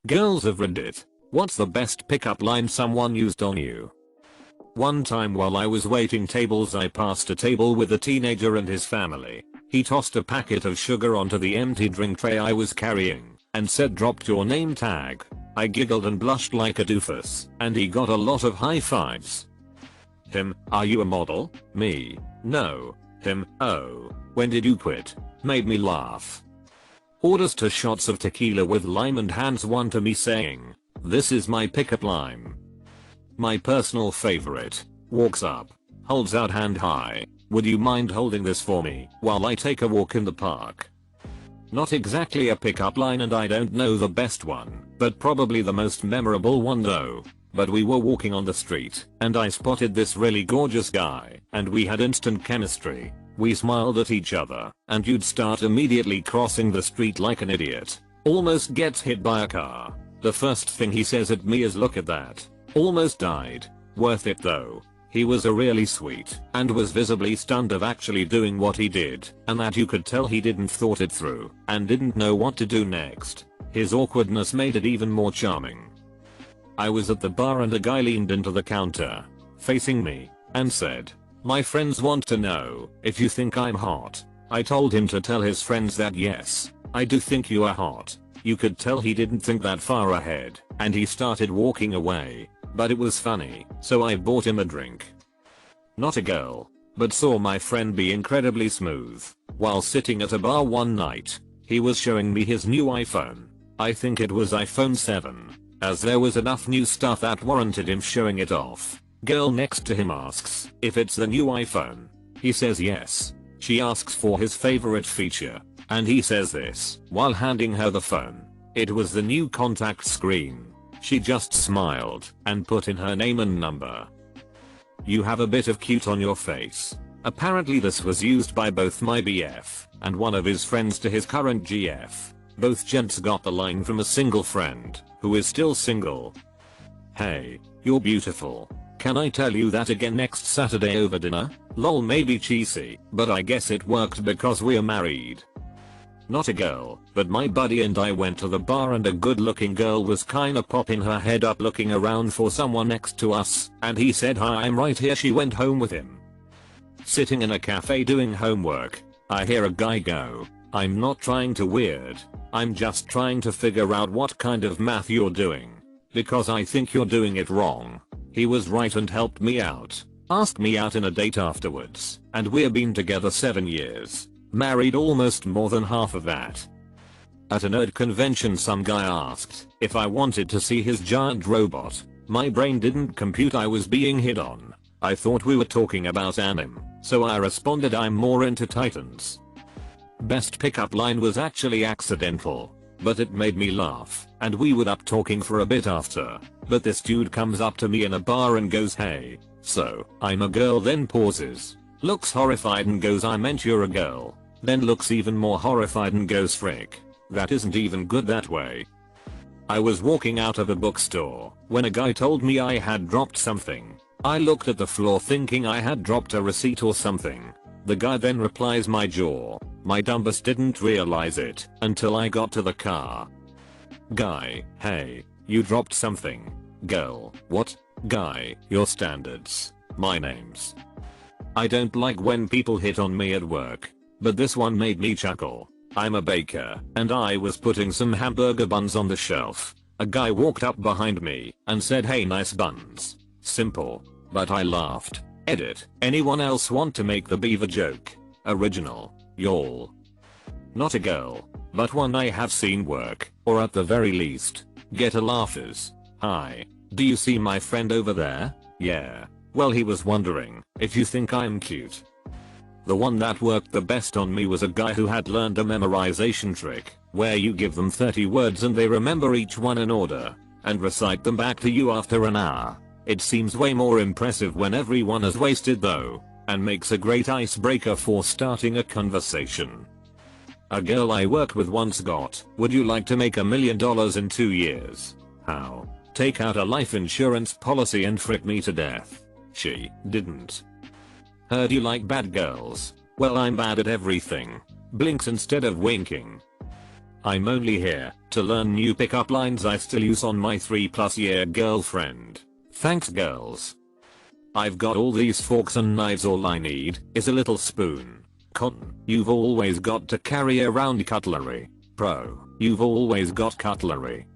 Girls of Reddit. What's the best pickup line someone used on you? One time while I was waiting tables I passed a table with a teenager and his family. He tossed a packet of sugar onto the empty drink tray I was carrying and said dropped your name tag. I giggled and blushed like a doofus and he got a lot of high fives. Him, are you a model? Me, no. Him, oh, when did you quit? Made me laugh. Orders 2 shots of tequila with lime and hands one to me saying, this is my pickup line. My personal favorite. Walks up. Holds out hand high. Would you mind holding this for me while I take a walk in the park? Not exactly a pickup line and I don't know the best one, but probably the most memorable one though. But we were walking on the street and I spotted this really gorgeous guy and we had instant chemistry. We smiled at each other and you'd start immediately crossing the street like an idiot. Almost gets hit by a car. The first thing he says at me is look at that. Almost died. Worth it though. He was a really sweet and was visibly stunned of actually doing what he did and that you could tell he didn't thought it through and didn't know what to do next. His awkwardness made it even more charming. I was at the bar and a guy leaned into the counter, facing me, and said, my friends want to know if you think I'm hot. I told him to tell his friends that yes, I do think you are hot. You could tell he didn't think that far ahead, and he started walking away, but it was funny, so I bought him a drink. Not a girl, but saw my friend be incredibly smooth. While sitting at a bar one night, he was showing me his new iPhone. I think it was iPhone 7, as there was enough new stuff that warranted him showing it off. Girl next to him asks if it's the new iPhone. He says yes. She asks for his favorite feature, and he says this while handing her the phone. It was the new contact screen. She just smiled and put in her name and number. You have a bit of cute on your face. Apparently this was used by both my BF and one of his friends to his current GF. Both gents got the line from a single friend who is still single. Hey, you're beautiful. Can I tell you that again next Saturday over dinner? Lol, maybe cheesy, but I guess it worked because we're married. Not a girl, but my buddy and I went to the bar and a good looking girl was kinda popping her head up looking around for someone next to us, and he said hi, I'm right here. She went home with him. Sitting in a cafe doing homework, I hear a guy go, I'm not trying to weird, I'm just trying to figure out what kind of math you're doing, because I think you're doing it wrong. He was right and helped me out. Asked me out in a date afterwards, and we've been together 7 years. Married almost more than half of that. At a nerd convention some guy asked if I wanted to see his giant robot. My brain didn't compute I was being hit on. I thought we were talking about anime, so I responded I'm more into Titans. Best pickup line was actually accidental, but it made me laugh, and we were up talking for a bit after, but this dude comes up to me in a bar and goes hey, so, I'm a girl, then pauses, looks horrified and goes I meant you're a girl, then looks even more horrified and goes frick, that isn't even good that way. I was walking out of a bookstore when a guy told me I had dropped something. I looked at the floor thinking I had dropped a receipt or something. The guy then replies my jaw. My dumbass didn't realize it until I got to the car. Guy, hey, you dropped something. Girl, what? Guy, your standards. My name's. I don't like when people hit on me at work, but this one made me chuckle. I'm a baker, and I was putting some hamburger buns on the shelf. A guy walked up behind me and said hey, nice buns. Simple, but I laughed. Edit, anyone else want to make the beaver joke? Original, y'all. Not a girl, but one I have seen work, or at the very least, get a laughers. Hi, do you see my friend over there? Yeah, well he was wondering if you think I'm cute. The one that worked the best on me was a guy who had learned a memorization trick, where you give them 30 words and they remember each one in order, and recite them back to you after an hour. It seems way more impressive when everyone is wasted though, and makes a great icebreaker for starting a conversation. A girl I worked with once got, would you like to make $1 million in 2 years? How? Take out a life insurance policy and frick me to death. She didn't. Heard you like bad girls. Well, I'm bad at everything. Blinks instead of winking. I'm only here to learn new pickup lines I still use on my 3+ year girlfriend. Thanks girls. I've got all these forks and knives, all I need is a little spoon. Con, you've always got to carry around cutlery. Pro, you've always got cutlery.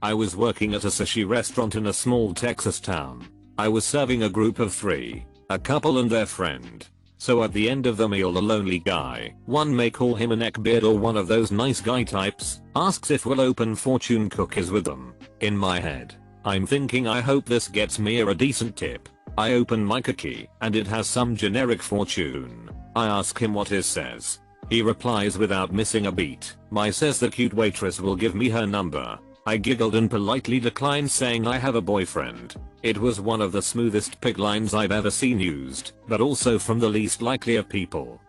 I was working at a sushi restaurant in a small Texas town. I was serving a group of 3, a couple and their friend. So at the end of the meal, the lonely guy, one may call him a neckbeard or one of those nice guy types, asks if we'll open fortune cookies with them. In my head, I'm thinking I hope this gets me a decent tip. I open my cookie and it has some generic fortune. I ask him what his says. He replies without missing a beat. My says the cute waitress will give me her number. I giggled and politely declined, saying I have a boyfriend. It was one of the smoothest pick lines I've ever seen used, but also from the least likely of people.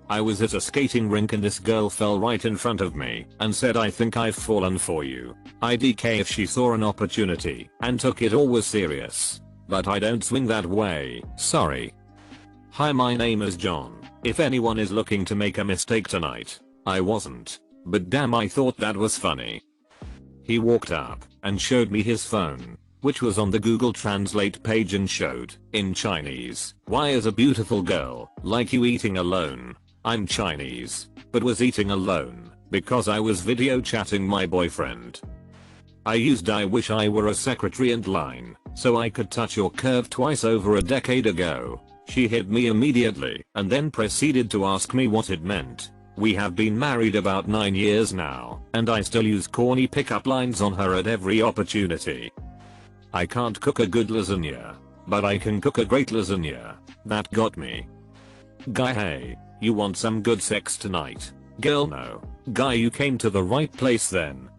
I was at a skating rink and this girl fell right in front of me and said, "I think I've fallen for you." IDK if she saw an opportunity and took it all was serious. But I don't swing that way, sorry. Hi, my name is John. If anyone is looking to make a mistake tonight, I wasn't. But damn, I thought that was funny. He walked up and showed me his phone, which was on the Google Translate page, and showed, in Chinese, "Why is a beautiful girl like you eating alone?" I'm Chinese, but was eating alone because I was video chatting my boyfriend. I used "I wish I were a secretary" and line, "so I could touch your curve" twice over a decade ago. She hit me immediately and then proceeded to ask me what it meant. We have been married about 9 years now, and I still use corny pickup lines on her at every opportunity. I can't cook a good lasagna, but I can cook a great lasagna. That got me. Guy, hey, you want some good sex tonight? Girl, no. Guy, you came to the right place then.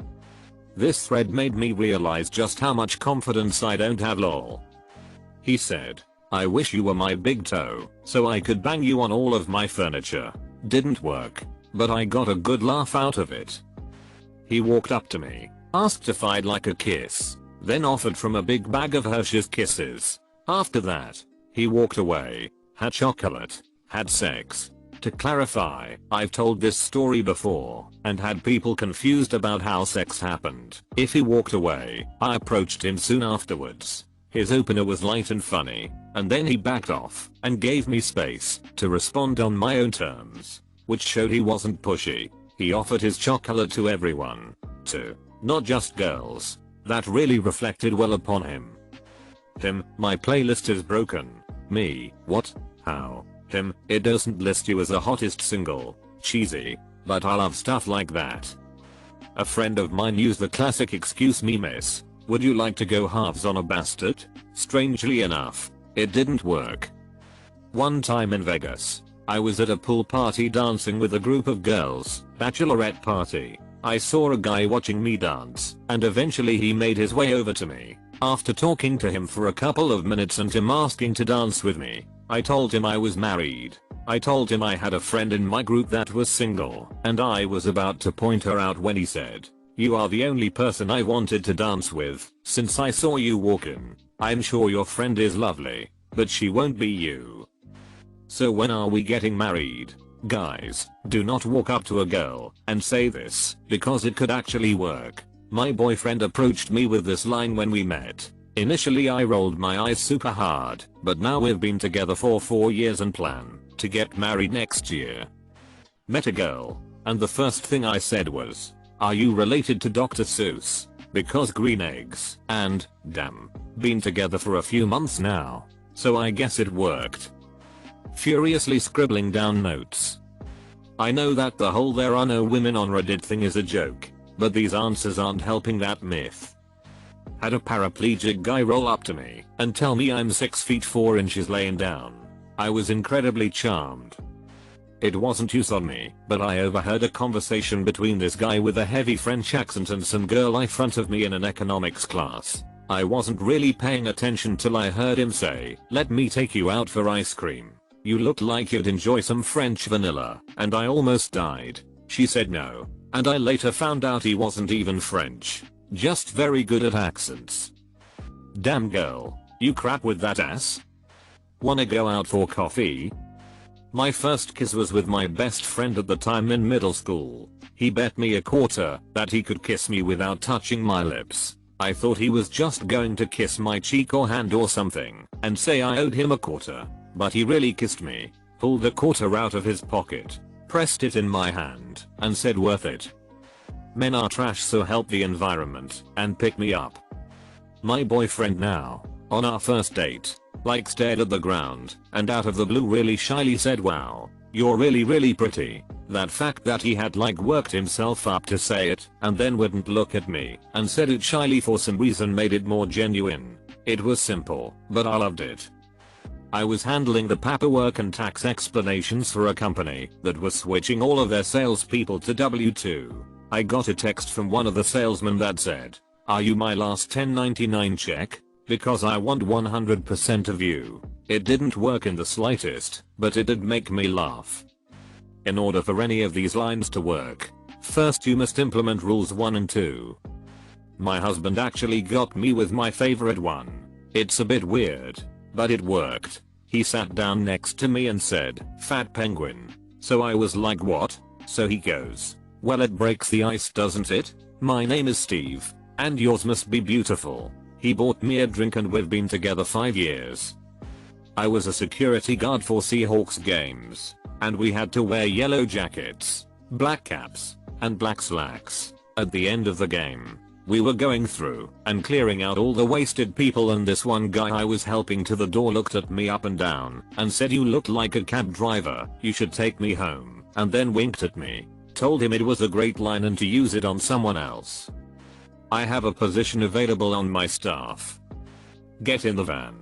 This thread made me realize just how much confidence I don't have, lol. He said, "I wish you were my big toe, so I could bang you on all of my furniture." Didn't work, but I got a good laugh out of it. He walked up to me, asked if I'd like a kiss, then offered from a big bag of Hershey's Kisses. After that, he walked away, had chocolate, had sex. To clarify, I've told this story before and had people confused about how sex happened. If he walked away, I approached him soon afterwards. His opener was light and funny, and then he backed off and gave me space to respond on my own terms, which showed he wasn't pushy. He offered his chocolate to everyone, too, not just girls. That really reflected well upon him. Him, "My playlist is broken." Me, "What? How?" Him, "It doesn't list you as the hottest single." Cheesy, but I love stuff like that. A friend of mine used the classic "Excuse me miss, would you like to go halves on a bastard?" Strangely enough, it didn't work. One time in Vegas, I was at a pool party dancing with a group of girls, bachelorette party. I saw a guy watching me dance, and eventually he made his way over to me. After talking to him for a couple of minutes and him asking to dance with me, I told him I was married. I told him I had a friend in my group that was single, and I was about to point her out when he said, "You are the only person I wanted to dance with since I saw you walk in. I'm sure your friend is lovely, but she won't be you. So when are we getting married?" Guys, do not walk up to a girl and say this, because it could actually work. My boyfriend approached me with this line when we met. Initially I rolled my eyes super hard, but now we've been together for 4 years and plan to get married next year. Met a girl, and the first thing I said was, "Are you related to Dr. Seuss?" Because green eggs, and, damn, been together for a few months now, so I guess it worked. Furiously scribbling down notes. I know that the whole "there are no women on Reddit" thing is a joke, but these answers aren't helping that myth. Had a paraplegic guy roll up to me and tell me I'm 6 feet 4 inches laying down. I was incredibly charmed. It wasn't use on me, but I overheard a conversation between this guy with a heavy French accent and some girl in front of me in an economics class. I wasn't really paying attention till I heard him say, "Let me take you out for ice cream. You look like you'd enjoy some French vanilla," and I almost died. She said no, and I later found out he wasn't even French, just very good at accents. Damn girl, you crap with that ass? Wanna go out for coffee? My first kiss was with my best friend at the time in middle school. He bet me a quarter that he could kiss me without touching my lips. I thought he was just going to kiss my cheek or hand or something and say I owed him a quarter, but he really kissed me, pulled a quarter out of his pocket, pressed it in my hand, and said worth it. Men are trash, so help the environment and pick me up. My boyfriend now, on our first date, like stared at the ground and out of the blue really shyly said, "Wow, you're really pretty." That fact that he had like worked himself up to say it and then wouldn't look at me and said it shyly for some reason made it more genuine. It was simple, but I loved it. I was handling the paperwork and tax explanations for a company that was switching all of their salespeople to W2. I got a text from one of the salesmen that said, "Are you my last 1099 check? Because I want 100% of you." It didn't work in the slightest, but it did make me laugh. In order for any of these lines to work, first you must implement rules 1 and 2. My husband actually got me with my favorite one. It's a bit weird, but it worked. He sat down next to me and said, "Fat penguin." So I was like, "What?" So he goes, "Well, it breaks the ice, doesn't it? My name is Steve, and yours must be beautiful." He bought me a drink and we've been together 5 years. I was a security guard for Seahawks games, and we had to wear yellow jackets, black caps, and black slacks. At the end of the game, we were going through and clearing out all the wasted people, and this one guy I was helping to the door looked at me up and down and said, "You look like a cab driver, you should take me home," and then winked at me. Told him it was a great line and to use it on someone else. I have a position available on my staff. Get in the van.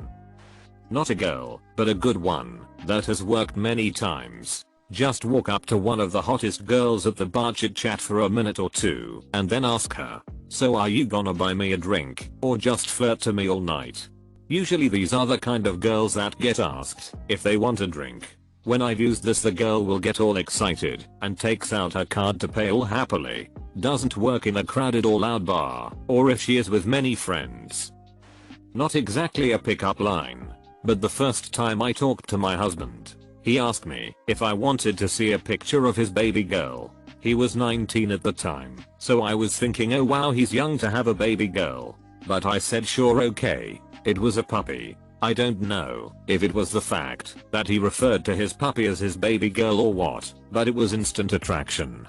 Not a girl, but a good one that has worked many times. Just walk up to one of the hottest girls at the bar, chit chat for a minute or two, and then ask her, "So are you gonna buy me a drink or just flirt to me all night?" Usually these are the kind of girls that get asked if they want a drink. When I've used this, the girl will get all excited and takes out her card to pay all happily. Doesn't work in a crowded or loud bar, or if she is with many friends. Not exactly a pickup line, but the first time I talked to my husband, he asked me if I wanted to see a picture of his baby girl. He was 19 at the time, so I was thinking, oh wow, he's young to have a baby girl. But I said sure, okay. It was a puppy. I don't know if it was the fact that he referred to his puppy as his baby girl or what, but it was instant attraction.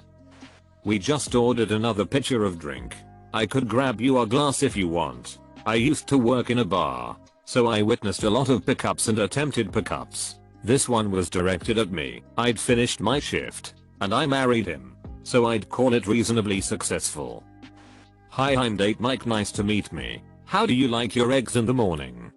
We just ordered another pitcher of drink. "I could grab you a glass if you want." I used to work in a bar, so I witnessed a lot of pickups and attempted pickups. This one was directed at me. I'd finished my shift, and I married him, so I'd call it reasonably successful. "Hi, I'm Date Mike, nice to meet me. How do you like your eggs in the morning?"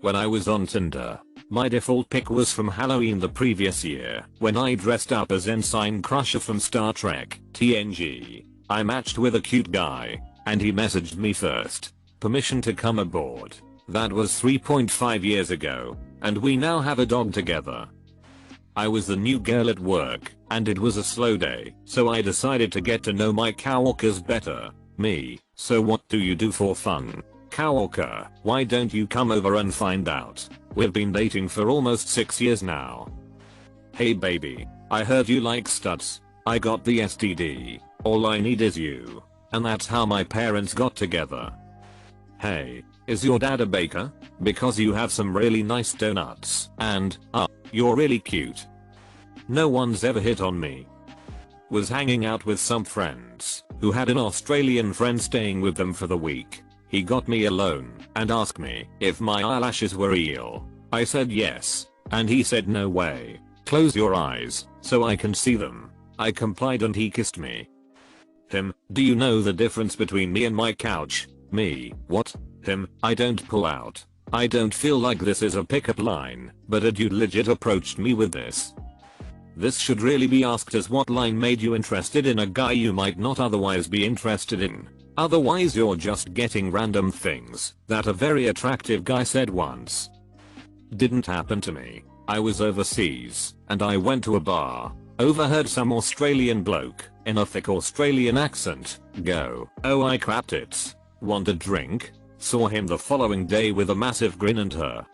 When I was on Tinder, my default pic was from Halloween the previous year, when I dressed up as Ensign Crusher from Star Trek, TNG. I matched with a cute guy, and he messaged me first. Permission to come aboard. That was 3.5 years ago, and we now have a dog together. I was the new girl at work, and it was a slow day, so I decided to get to know my coworkers better. Me, "So what do you do for fun?" Coworker, "Why don't you come over and find out? We've been dating for almost 6 years now." "Hey baby, I heard you like studs. I got the STD. All I need is you." And that's how my parents got together. "Hey, is your dad a baker? Because you have some really nice donuts, and, you're really cute." No one's ever hit on me. Was hanging out with some friends who had an Australian friend staying with them for the week. He got me alone and asked me if my eyelashes were real. I said yes, and he said no way. "Close your eyes so I can see them." I complied and he kissed me. Him, "Do you know the difference between me and my couch?" Me, "What?" Him, "I don't pull out. I don't feel like this is a pickup line, but a dude legit approached me with this." This should really be asked as what line made you interested in a guy you might not otherwise be interested in. Otherwise you're just getting random things that a very attractive guy said once. Didn't happen to me. I was overseas, and I went to a bar, overheard some Australian bloke, in a thick Australian accent, go, "Oh, I crapped it. Want a drink?" Saw him the following day with a massive grin and her.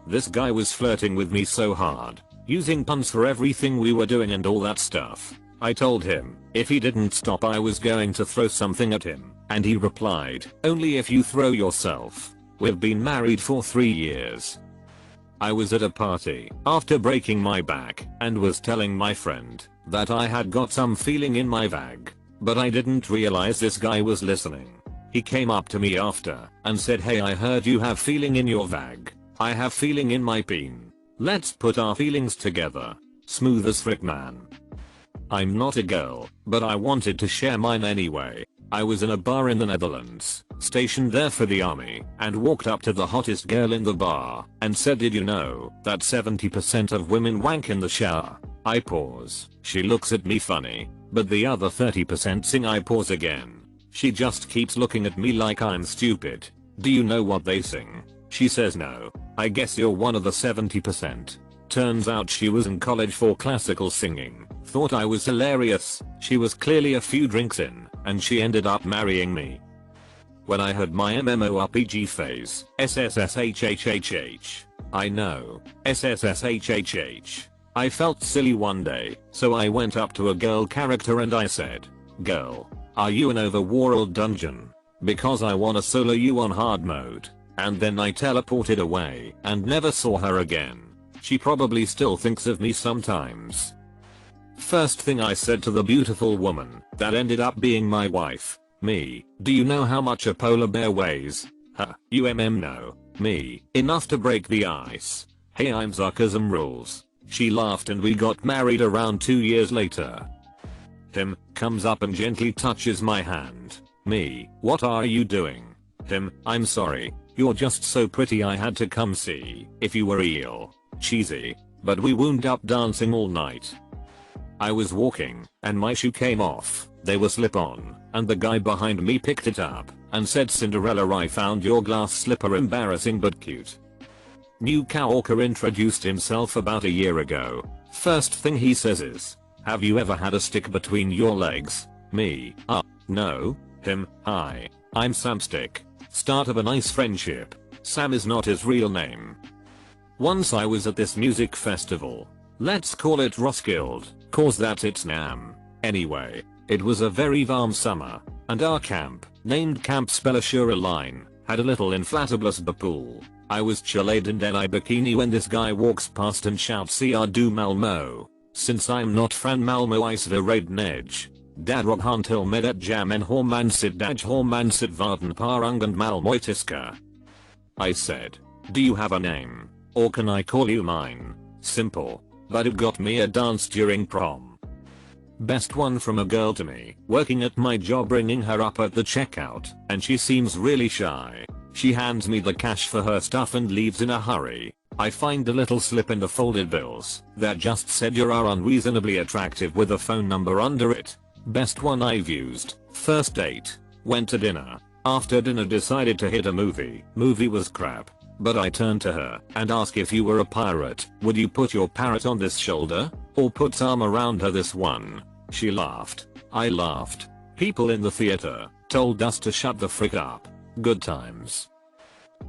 This guy was flirting with me so hard, using puns for everything we were doing and all that stuff. I told him if he didn't stop I was going to throw something at him, and he replied, only if you throw yourself. We've been married for 3 years. I was at a party after breaking my back and was telling my friend that I had got some feeling in my vag, but I didn't realize this guy was listening. He came up to me after and said, hey, I heard you have feeling in your vag. I have feeling in my peen. Let's put our feelings together. Smooth as frick, man. I'm not a girl, but I wanted to share mine anyway. I was in a bar in the Netherlands, stationed there for the army, and walked up to the hottest girl in the bar and said, did you know that 70% of women wank in the shower? I pause. She looks at me funny, but the other 30% sing. I pause again. She just keeps looking at me like I'm stupid. Do you know what they sing? She says no. I guess you're one of the 70%. Turns out she was in college for classical singing. Thought I was hilarious. She was clearly a few drinks in, and she ended up marrying me. When I had my MMORPG phase, SSSHHHH. I know, SSSHHH. I felt silly one day, so I went up to a girl character and I said, girl, are you in overworld dungeon? Because I wanna solo you on hard mode. And then I teleported away and never saw her again. She probably still thinks of me sometimes. First thing I said to the beautiful woman that ended up being my wife, me, do you know how much a polar bear weighs? No. Me, enough to break the ice. Hey, I'm sarcasm rules. She laughed and we got married around 2 years later. Him, comes up and gently touches my hand. Me, what are you doing? Him, I'm sorry, you're just so pretty I had to come see if you were real. Cheesy, but we wound up dancing all night. I was walking, and my shoe came off. They were slip-on, and the guy behind me picked it up and said, Cinderella, I found your glass slipper embarrassing but cute. New coworker introduced himself about a year ago. First thing he says is, have you ever had a stick between your legs? Me, no. Him, hi, I'm Sam Stick. Start of a nice friendship. Sam is not his real name. Once I was at this music festival. Let's call it Roskilde, cause that's its name. Anyway, it was a very warm summer, and our camp, named Camp Spellashura Line, had a little inflatable pool. I was chilled in denim bikini when this guy walks past and shouts CR du Malmo. Since I'm not Fran Malmo I raid Nedge. Dadrog Hantil Medet Jamen Hormansit Daj Hormansit Varden Parung and Malmoitiska. I said, do you have a name? Or can I call you mine? Simple. But it got me a dance during prom. Best one from a girl to me, working at my job, bringing her up at the checkout, and she seems really shy. She hands me the cash for her stuff and leaves in a hurry. I find a little slip in the folded bills that just said you are unreasonably attractive with a phone number under it. Best one I've used. First date. Went to dinner. After dinner decided to hit a movie. Movie was crap. But I turned to her and asked, if you were a pirate, would you put your parrot on this shoulder? Or put arm around her this one? She laughed. I laughed. People in the theater told us to shut the frick up. Good times.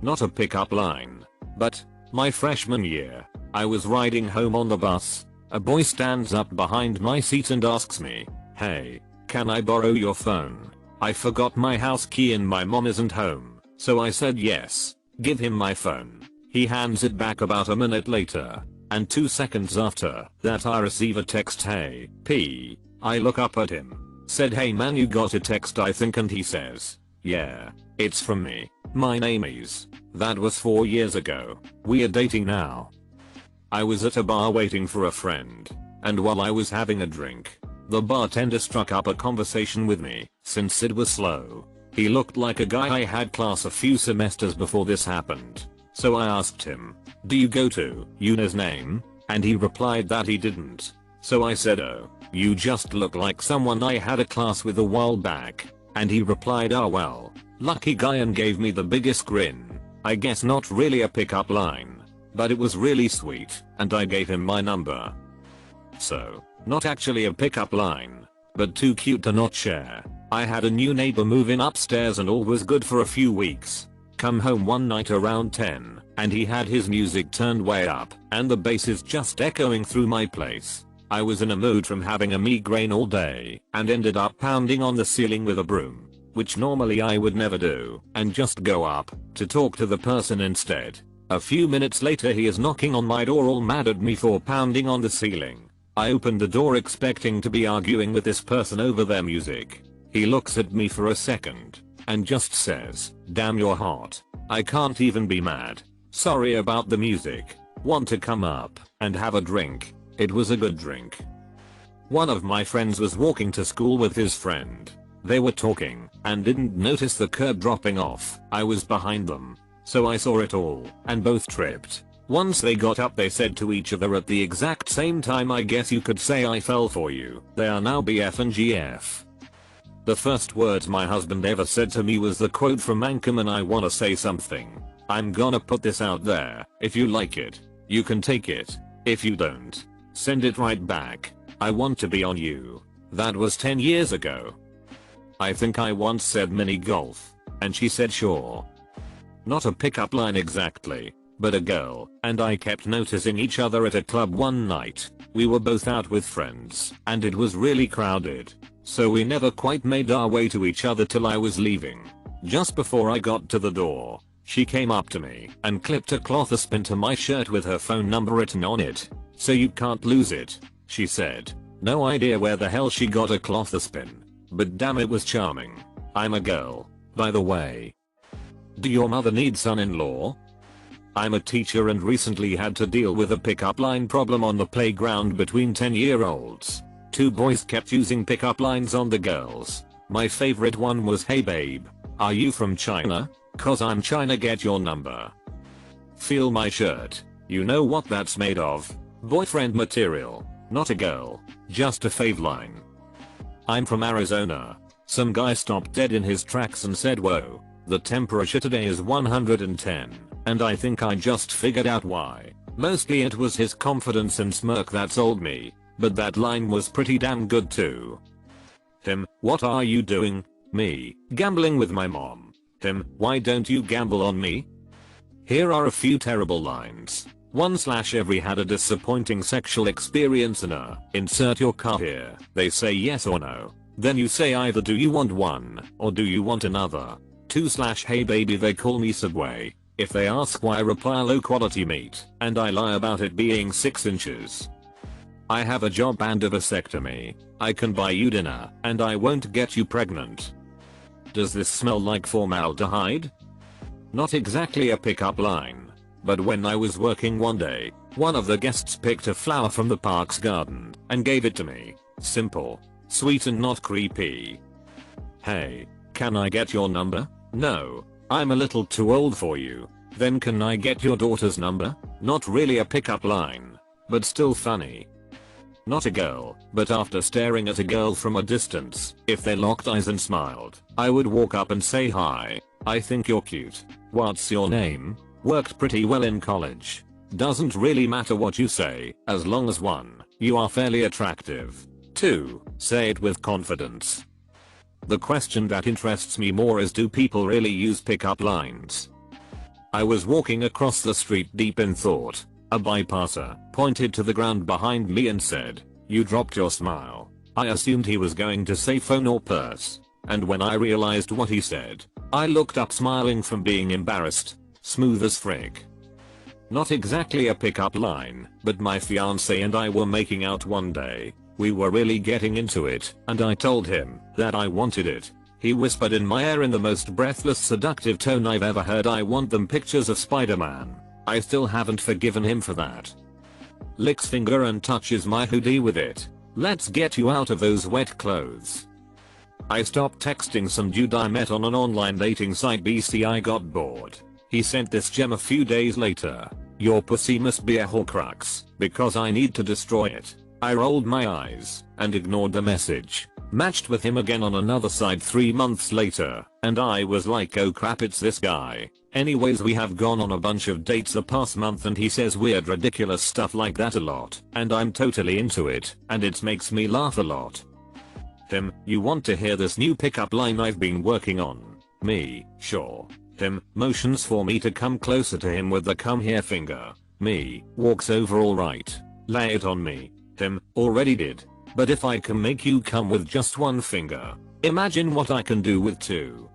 Not a pickup line. But, my freshman year, I was riding home on the bus. A boy stands up behind my seat and asks me, hey, can I borrow your phone? I forgot my house key and my mom isn't home. So I said yes. Give him my phone. He hands it back about a minute later. And 2 seconds after that I receive a text, hey, P. I look up at him. Said, hey man, you got a text I think, and he says, yeah, it's from me. My name is. That was 4 years ago. We are dating now. I was at a bar waiting for a friend. And while I was having a drink, the bartender struck up a conversation with me, since it was slow. He looked like a guy I had class a few semesters before this happened. So I asked him, do you go to Yuna's name? And he replied that he didn't. So I said, oh, you just look like someone I had a class with a while back. And he replied, oh well, lucky guy, and gave me the biggest grin. I guess not really a pickup line. But it was really sweet, and I gave him my number. So, not actually a pickup line, but too cute to not share. I had a new neighbor move in upstairs and all was good for a few weeks. Come home one night around 10, and he had his music turned way up, and the bass is just echoing through my place. I was in a mood from having a migraine all day and ended up pounding on the ceiling with a broom, which normally I would never do, and just go up to talk to the person instead. A few minutes later he is knocking on my door all mad at me for pounding on the ceiling. I opened the door expecting to be arguing with this person over their music. He looks at me for a second and just says, "Damn, you're hot." I can't even be mad. "Sorry about the music. Want to come up and have a drink?" It was a good drink. One of my friends was walking to school with his friend. They were talking and didn't notice the curb dropping off. I was behind them, so I saw it all and both tripped. Once they got up they said to each other at the exact same time, "I guess you could say I fell for you." They are now BF and GF. The first words my husband ever said to me was the quote from Anchorman, "I wanna say something. I'm gonna put this out there. If you like it, you can take it. If you don't, send it right back. I want to be on you." That was 10 years ago. I think I once said mini golf, and she said sure. Not a pickup line exactly, but a girl and I kept noticing each other at a club one night. We were both out with friends and it was really crowded, so we never quite made our way to each other till I was leaving. Just before I got to the door, she came up to me and clipped a clothespin to my shirt with her phone number written on it. "So you can't lose it," she said. No idea where the hell she got a clothespin, but damn, it was charming. I'm a girl, by the way. Do your mother need son-in-law? I'm a teacher and recently had to deal with a pickup line problem on the playground between 10-year-olds. Two boys kept using pickup lines on the girls. My favorite one was, "Hey babe, are you from China? 'Cause I'm China, get your number." Feel my shirt. You know what that's made of? Boyfriend material. Not a girl, just a fave line. I'm from Arizona. Some guy stopped dead in his tracks and said, "Whoa, the temperature today is 110, and I think I just figured out why." Mostly it was his confidence and smirk that sold me, but that line was pretty damn good too. Him, "What are you doing?" Me, "Gambling with my mom." Him, "Why don't you gamble on me?" Here are a few terrible lines. 1/Every had a disappointing sexual experience in a, insert your car here. They say yes or no. Then you say either do you want one or do you want another. 2/Hey baby, they call me Subway. If they ask why, I reply low quality meat, and I lie about it being 6 inches. I have a job and a vasectomy. I can buy you dinner and I won't get you pregnant. Does this smell like formaldehyde? Not exactly a pickup line, but when I was working one day, one of the guests picked a flower from the park's garden and gave it to me. Simple, sweet and not creepy. "Hey, can I get your number?" "No, I'm a little too old for you." "Then can I get your daughter's number?" Not really a pickup line, but still funny. Not a girl, but after staring at a girl from a distance, if they locked eyes and smiled, I would walk up and say, "Hi, I think you're cute. What's your name?" Worked pretty well in college. Doesn't really matter what you say, as long as 1, you are fairly attractive. 2, say it with confidence. The question that interests me more is, do people really use pickup lines? I was walking across the street deep in thought. A bypasser pointed to the ground behind me and said, "You dropped your smile." I assumed he was going to say phone or purse, and when I realized what he said, I looked up smiling from being embarrassed. Smooth as frick. Not exactly a pickup line, but my fiance and I were making out one day. We were really getting into it, and I told him that I wanted it. He whispered in my ear in the most breathless, seductive tone I've ever heard, "I want them pictures of Spider-Man." I still haven't forgiven him for that. Licks finger and touches my hoodie with it. "Let's get you out of those wet clothes." I stopped texting some dude I met on an online dating site BC. I got bored. He sent this gem a few days later. "Your pussy must be a Horcrux, because I need to destroy it." I rolled my eyes and ignored the message. Matched with him again on another site 3 months later, and I was like, oh crap, it's this guy. Anyways, we have gone on a bunch of dates the past month and he says weird ridiculous stuff like that a lot, and I'm totally into it, and it makes me laugh a lot. Him, "You want to hear this new pickup line I've been working on?" Me, "Sure." Him, motions for me to come closer to him with the "come here" finger. Me, walks over, "Alright. Lay it on me." Tim, already did. But if I can make you come with just one finger, imagine what I can do with two.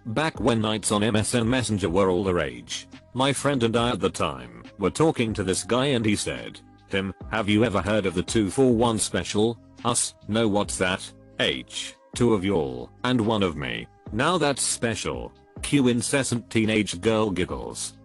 Back when nights on MSN Messenger were all the rage, my friend and I at the time were talking to this guy and he said, Tim, have you ever heard of the 2 for 1 special? Us, no, what's that? H, 2 of y'all, and 1 of me. Now that's special. Cue incessant teenage girl giggles.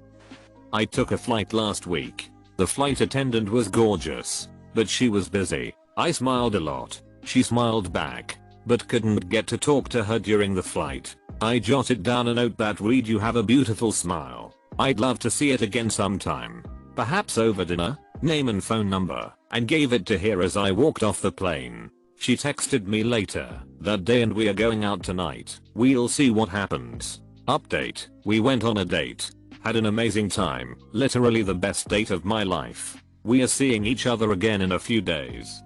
I took a flight last week. The flight attendant was gorgeous, but she was busy. I smiled a lot. She smiled back, but couldn't get to talk to her during the flight. I jotted down a note that read, you have a beautiful smile. I'd love to see it again sometime. Perhaps over dinner, name and phone number, and gave it to her as I walked off the plane. She texted me later that day and we are going out tonight. We'll see what happens. Update, we went on a date. Had an amazing time, literally the best date of my life. We are seeing each other again in a few days.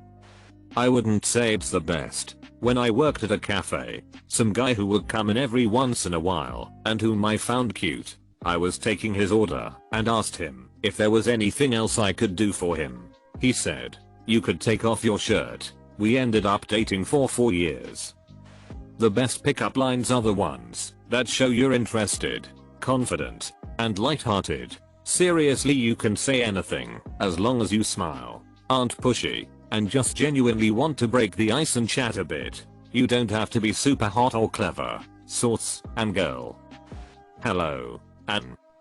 I wouldn't say it's the best. When I worked at a cafe, some guy who would come in every once in a while and whom I found cute, I was taking his order and asked him if there was anything else I could do for him. He said, you could take off your shirt. We ended up dating for 4 years. The best pickup lines are the ones that show you're interested, confident, and lighthearted. Seriously, you can say anything as long as you smile, aren't pushy, and just genuinely want to break the ice and chat a bit. You don't have to be super hot or clever. Source, and girl. Hello,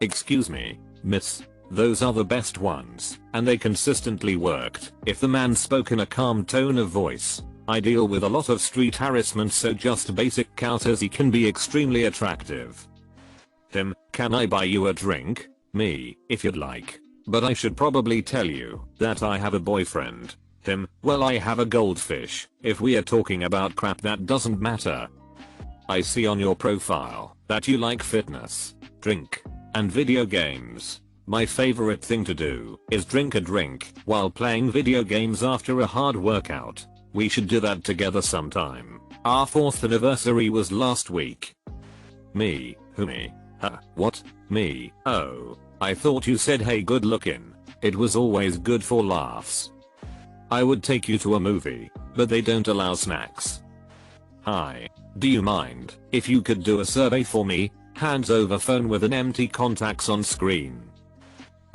excuse me, miss. Those are the best ones, and they consistently worked. If the man spoke in a calm tone of voice, I deal with a lot of street harassment, so just basic courtesy can be extremely attractive. Tim, can I buy you a drink? Me, if you'd like. But I should probably tell you that I have a boyfriend. Tim, well, I have a goldfish. If we are talking about crap, that doesn't matter. I see on your profile that you like fitness, drink, and video games. My favorite thing to do is drink a drink while playing video games after a hard workout. We should do that together sometime. Our 4th anniversary was last week. Me, who me? Huh, what? Me, oh. I thought you said hey, good looking. It was always good for laughs. I would take you to a movie, but they don't allow snacks. Hi, do you mind if you could do a survey for me? Hands over phone with an empty contacts on screen.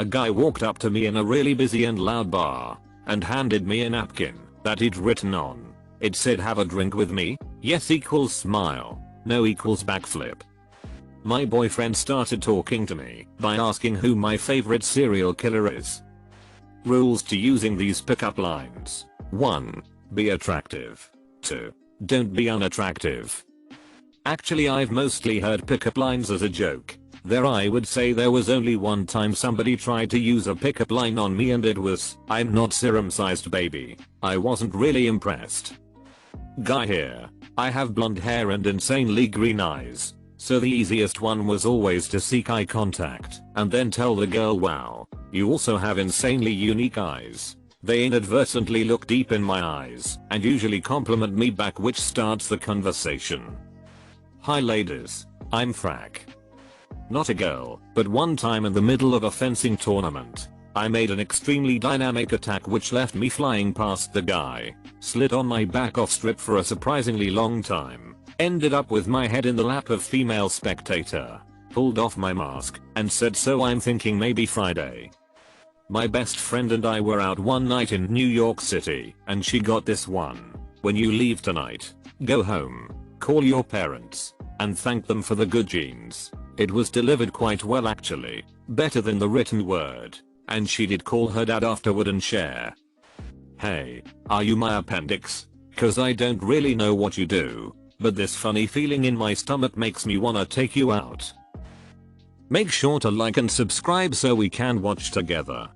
A guy walked up to me in a really busy and loud bar and handed me a napkin that he'd written on. It said, have a drink with me? Yes equals smile, no equals backflip. My boyfriend started talking to me by asking who my favorite serial killer is. Rules to using these pickup lines. 1. Be attractive. 2. Don't be unattractive. Actually, I've mostly heard pickup lines as a joke. I would say there was only one time somebody tried to use a pickup line on me and it was, I'm not serum-sized baby. I wasn't really impressed. Guy here. I have blonde hair and insanely green eyes. So the easiest one was always to seek eye contact and then tell the girl, wow, you also have insanely unique eyes. They inadvertently look deep in my eyes and usually compliment me back, which starts the conversation. Hi ladies, I'm Frack. Not a girl, but one time in the middle of a fencing tournament, I made an extremely dynamic attack which left me flying past the guy, slid on my back off strip for a surprisingly long time, ended up with my head in the lap of female spectator, pulled off my mask, and said, so I'm thinking maybe Friday. My best friend and I were out one night in New York City, and she got this one. When you leave tonight, go home, call your parents, and thank them for the good genes. It was delivered quite well actually, better than the written word, and she did call her dad afterward and share. Hey, are you my appendix? Cause I don't really know what you do, but this funny feeling in my stomach makes me wanna take you out. Make sure to like and subscribe so we can watch together.